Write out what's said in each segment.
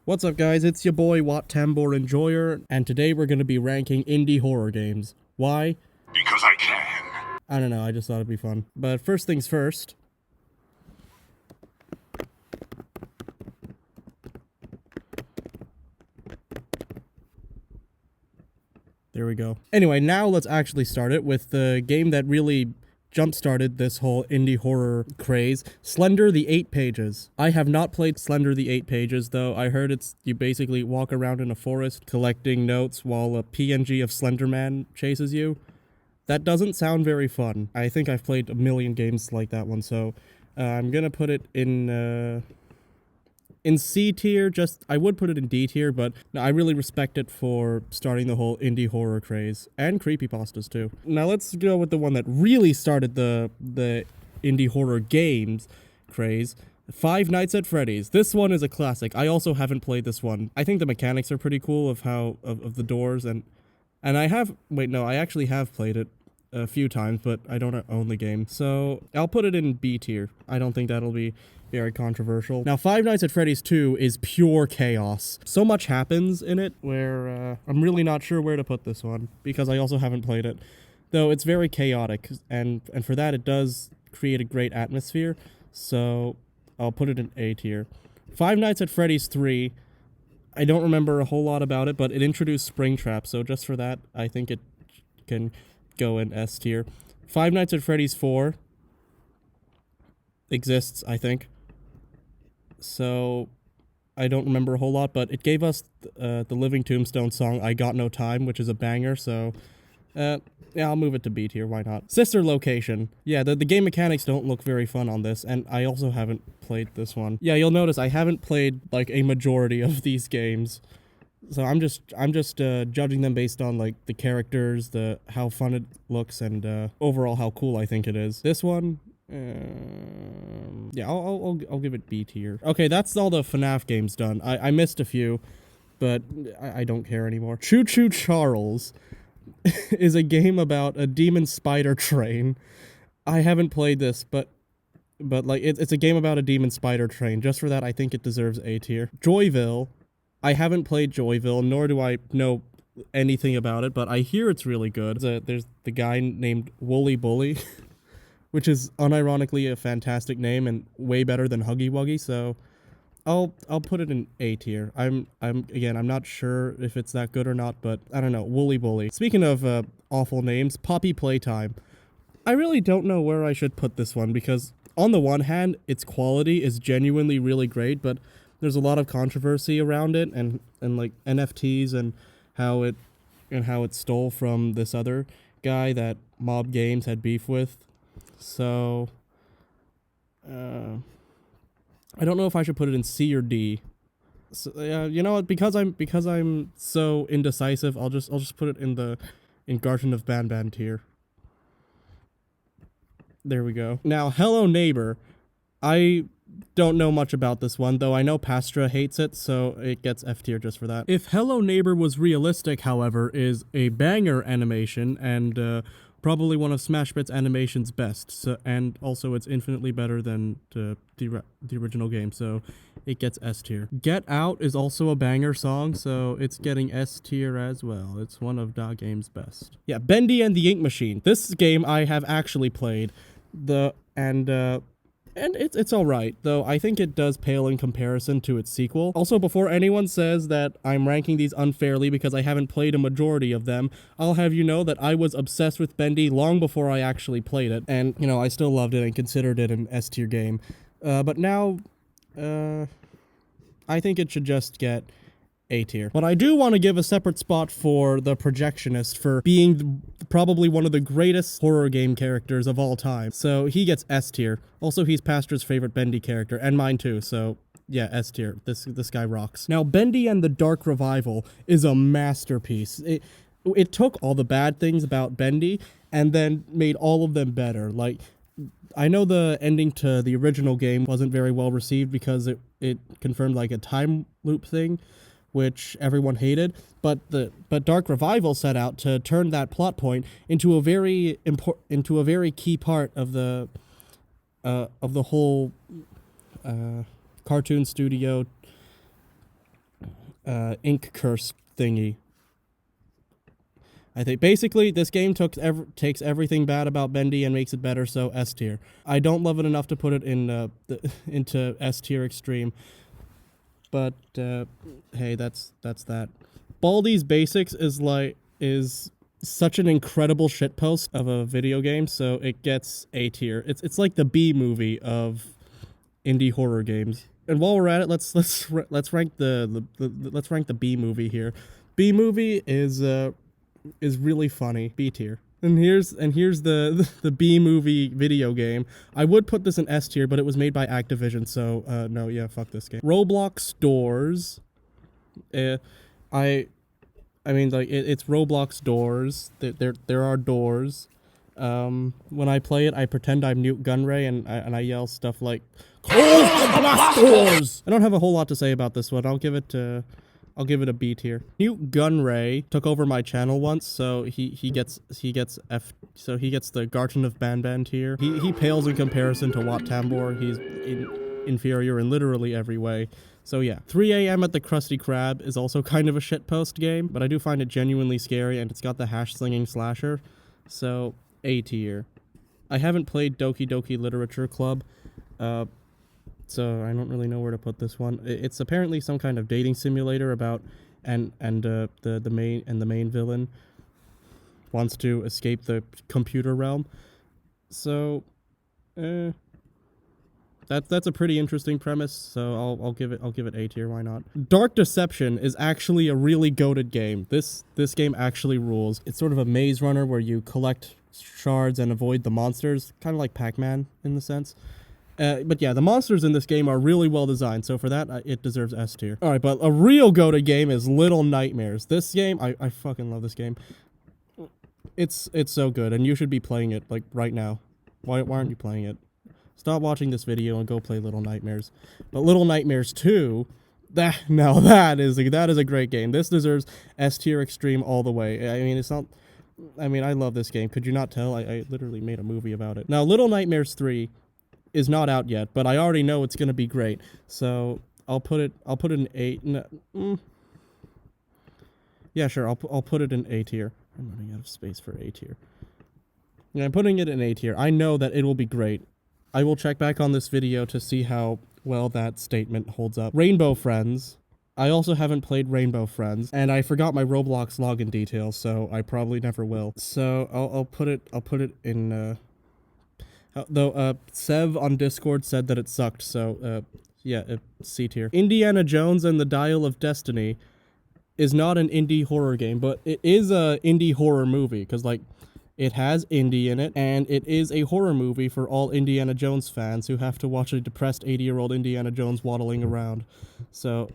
What's up guys, it's your boy Watt Tambor Enjoyer, and today we're going to be ranking indie horror games. Why? Because I can. I don't know, I just thought it'd be fun. But first things first. There we go. Anyway, now let's actually start it with the game that really jump-started this whole indie horror craze, Slender the 8 Pages. I have not played Slender the 8 Pages, though. I heard you basically walk around in a forest collecting notes while a PNG of Slender Man chases you. That doesn't sound very fun. I think I've played a million games like that one, so I'm gonna put it in C tier. I would put it in D tier, but no, I really respect it for starting the whole indie horror craze and creepypastas too. Now let's go with the one that really started the indie horror games craze. Five Nights at Freddy's. This one is a classic. I also haven't played this one. I think the mechanics are pretty cool of the doors and I actually have played it a few times, but I don't own the game. So I'll put it in B tier. I don't think that'll be very controversial. Now, Five Nights at Freddy's 2 is pure chaos. So much happens in it where I'm really not sure where to put this one because I also haven't played it. Though it's very chaotic, and for that it does create a great atmosphere, so I'll put it in A tier. Five Nights at Freddy's 3, I don't remember a whole lot about it, but it introduced Springtrap, so just for that, I think it can go in S tier. Five Nights at Freddy's 4 exists, I think. So I don't remember a whole lot, but it gave us the Living Tombstone song I Got No Time, which is a banger, so yeah, I'll move it to B tier, why not? Sister Location. Yeah, the game mechanics don't look very fun on this, and I also haven't played this one. Yeah, you'll notice I haven't played like a majority of these games. So I'm just judging them based on like the characters, how fun it looks, and overall how cool I think it is. This one, yeah, I'll give it B tier. Okay, that's all the FNAF games done. I missed a few, but I don't care anymore. Choo Choo Charles is a game about a demon spider train. I haven't played this, but like it's a game about a demon spider train. Just for that, I think it deserves A tier. Joyville. I haven't played Joyville, nor do I know anything about it, but I hear it's really good. There's the guy named Wooly Bully, which is unironically a fantastic name and way better than Huggy Wuggy, so I'll put it in A tier. I'm not sure if it's that good or not, but I don't know. Wooly Bully. Speaking of awful names, Poppy Playtime. I really don't know where I should put this one because on the one hand, its quality is genuinely really great, but there's a lot of controversy around it and like NFTs and how it stole from this other guy that Mob Games had beef with. So I don't know if I should put it in C or D. So, you know what? Because I'm so indecisive, I'll just put it in Garden of Banban tier. There we go. Now, Hello Neighbor. I don't know much about this one, though I know Pastra hates it, so it gets F tier just for that. If Hello Neighbor Was Realistic, however, is a banger animation and probably one of Smashbit's animation's best, so, and also it's infinitely better than the original game, so it gets S tier. Get Out is also a banger song, so it's getting S tier as well. It's one of Da Game's best. Yeah, Bendy and the Ink Machine. This game I have actually played, and it's alright, though I think it does pale in comparison to its sequel. Also, before anyone says that I'm ranking these unfairly because I haven't played a majority of them, I'll have you know that I was obsessed with Bendy long before I actually played it, and, you know, I still loved it and considered it an S-tier game. But now, I think it should just get A tier. But I do want to give a separate spot for The Projectionist for being probably one of the greatest horror game characters of all time. So he gets S tier. Also, he's Pastor's favorite Bendy character, and mine too, so yeah, S tier. This guy rocks. Now, Bendy and the Dark Revival is a masterpiece. It took all the bad things about Bendy and then made all of them better. Like, I know the ending to the original game wasn't very well received because it confirmed like a time loop thing, which everyone hated, but Dark Revival set out to turn that plot point into a very key part of the whole cartoon studio ink curse thingy. I think basically this game takes everything bad about Bendy and makes it better, so S tier. I don't love it enough to put it in into S tier extreme, but hey, that's that. Baldi's Basics is such an incredible shitpost of a video game, so it gets A tier. It's like the B movie of indie horror games. And while we're at it, let's rank let's rank the B movie here. B movie is really funny. B tier. And here's the B movie video game. I would put this in S tier, but it was made by Activision, so no, yeah, fuck this game. Roblox Doors. I mean, like, it's Roblox Doors. There are doors. When I play it, I pretend I'm Newt Gunray and I yell stuff like, "Close the blast doors!" I don't have a whole lot to say about this one. I'll give it a B tier. Newt Gunray took over my channel once, so he gets the Garten of Banban tier. He pales in comparison to Wat Tambor. He's inferior in literally every way. So yeah, 3 a.m. at the Krusty Krab is also kind of a shitpost game, but I do find it genuinely scary, and it's got the hash-slinging slasher, so A tier. I haven't played Doki Doki Literature Club, so I don't really know where to put this one. It's apparently some kind of dating simulator about the main villain wants to escape the computer realm. So, that's a pretty interesting premise. So I'll give it A tier. Why not? Dark Deception is actually a really goated game. This game actually rules. It's sort of a maze runner where you collect shards and avoid the monsters, kind of like Pac-Man in the sense. But yeah, the monsters in this game are really well designed, so for that, it deserves S tier. Alright, but a real goated game is Little Nightmares. This game, I fucking love this game. It's so good, and you should be playing it, like, right now. Why aren't you playing it? Stop watching this video and go play Little Nightmares. But Little Nightmares 2, that is a great game. This deserves S tier extreme all the way. I mean, it's not... I mean, I love this game. Could you not tell? I literally made a movie about it. Now, Little Nightmares 3 is not out yet, but I already know it's gonna be great. So I'll put it in A. Yeah, sure. I'll put it in A tier. I'm running out of space for A tier. Yeah, I'm putting it in A tier. I know that it will be great. I will check back on this video to see how well that statement holds up. Rainbow Friends. I also haven't played Rainbow Friends, and I forgot my Roblox login details, so I probably never will. So I'll put it in. Though Sev on Discord said that it sucked, so yeah, C tier. Indiana Jones and the Dial of Destiny is not an indie horror game, but it is a indie horror movie, because like it has indie in it, and it is a horror movie for all Indiana Jones fans who have to watch a depressed 80-year-old Indiana Jones waddling around. So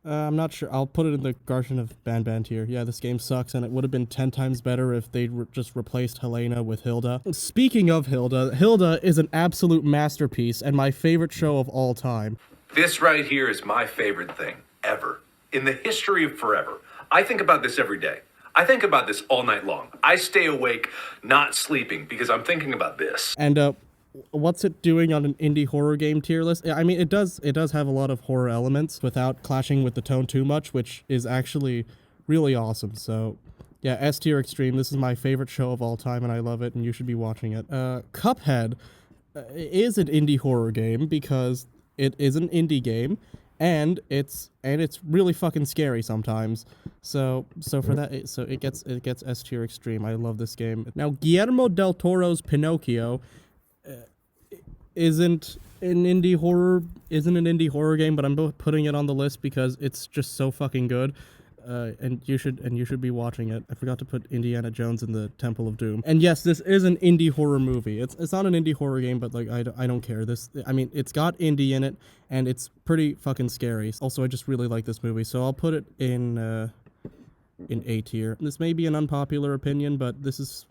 I'm not sure. I'll put it in the Garden of Banban tier. Yeah, this game sucks, and it would have been 10 times better if they'd just replaced Helena with Hilda. Speaking of Hilda, Hilda is an absolute masterpiece and my favorite show of all time. This right here is my favorite thing ever in the history of forever. I think about this every day. I think about this all night long. I stay awake, not sleeping, because I'm thinking about this. And what's it doing on an indie horror game tier list? I mean, it does have a lot of horror elements without clashing with the tone too much, which is actually really awesome. So yeah, S tier extreme. This is my favorite show of all time, and I love it, and you should be watching it. Cuphead is an indie horror game because it is an indie game, and it's really fucking scary sometimes. So for that, it gets S tier extreme. I love this game. Now, Guillermo del Toro's Pinocchio isn't an indie horror game, but I'm putting it on the list because it's just so fucking good. And you should be watching it. I forgot to put Indiana Jones in the Temple of Doom. And yes, this is an indie horror movie. It's not an indie horror game, but like I don't care. I mean, it's got indie in it, and it's pretty fucking scary. Also, I just really like this movie, so I'll put it in A tier. This may be an unpopular opinion, but this is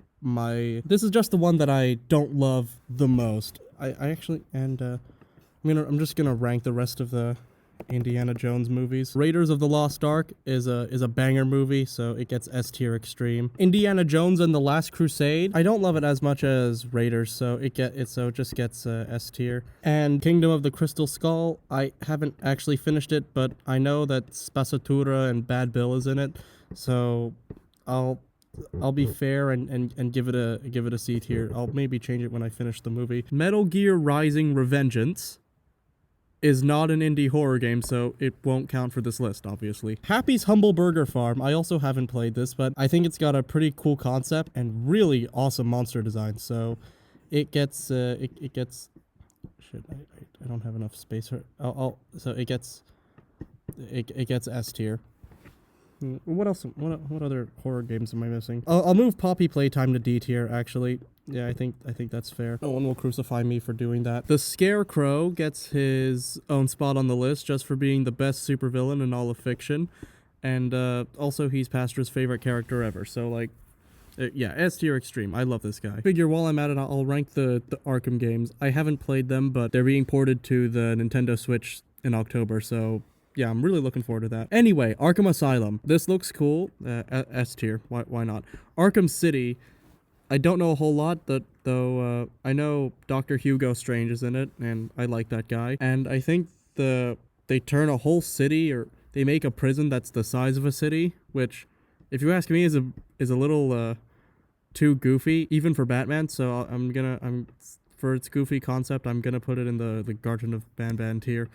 just the one that I don't love the most. I actually, and I'm just gonna rank the rest of the Indiana Jones movies. Raiders of the Lost Ark is a banger movie, so it gets S tier extreme. Indiana Jones and the Last Crusade, I don't love it as much as Raiders, so it just gets S tier. And Kingdom of the Crystal Skull, I haven't actually finished it, but I know that Spazzatura and Bad Bill is in it, so I'll be fair and give it a C tier. I'll maybe change it when I finish the movie. Metal Gear Rising: Revengeance is not an indie horror game, so it won't count for this list, obviously. Happy's Humble Burger Farm, I also haven't played this, but I think it's got a pretty cool concept and really awesome monster design, so it gets, it gets, shit, I don't have enough space for, so it gets S tier. What else, what other horror games am I missing? I'll move Poppy Playtime to D tier, actually. Yeah, I think that's fair. No one will crucify me for doing that. The Scarecrow gets his own spot on the list just for being the best supervillain in all of fiction. And also he's Pastor's favorite character ever. So like, yeah, S tier extreme. I love this guy. Figure while I'm at it, I'll rank the Arkham games. I haven't played them, but they're being ported to the Nintendo Switch in October, so yeah, I'm really looking forward to that. Anyway, Arkham Asylum. This looks cool. S tier. Why not? Arkham City. I don't know a whole lot, though I know Dr. Hugo Strange is in it, and I like that guy. And I think they turn a whole city, or they make a prison that's the size of a city, which, if you ask me, is a little too goofy, even for Batman. So for its goofy concept, I'm gonna put it in the Garden of Banban tier.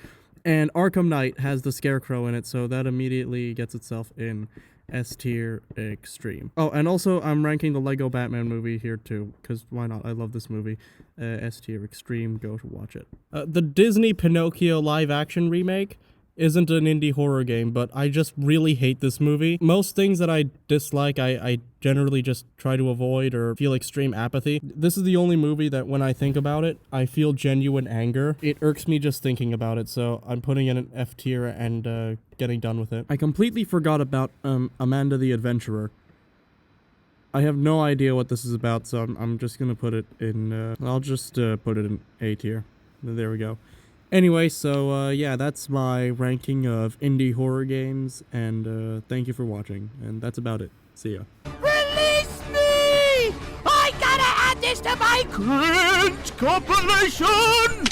And Arkham Knight has the Scarecrow in it, so that immediately gets itself in S tier extreme. Oh, and also I'm ranking the Lego Batman movie here too, because why not? I love this movie. S tier extreme, go to watch it. The Disney Pinocchio live action remake isn't an indie horror game, but I just really hate this movie. Most things that I dislike, I generally just try to avoid or feel extreme apathy. This is the only movie that when I think about it, I feel genuine anger. It irks me just thinking about it, so I'm putting in an F tier and getting done with it. I completely forgot about Amanda the Adventurer. I have no idea what this is about, so I'm just gonna put it in, I'll just put it in A tier. There we go. Anyway, so yeah, that's my ranking of indie horror games, and thank you for watching, and that's about it. See ya. Release me! I gotta add this to my cringe compilation!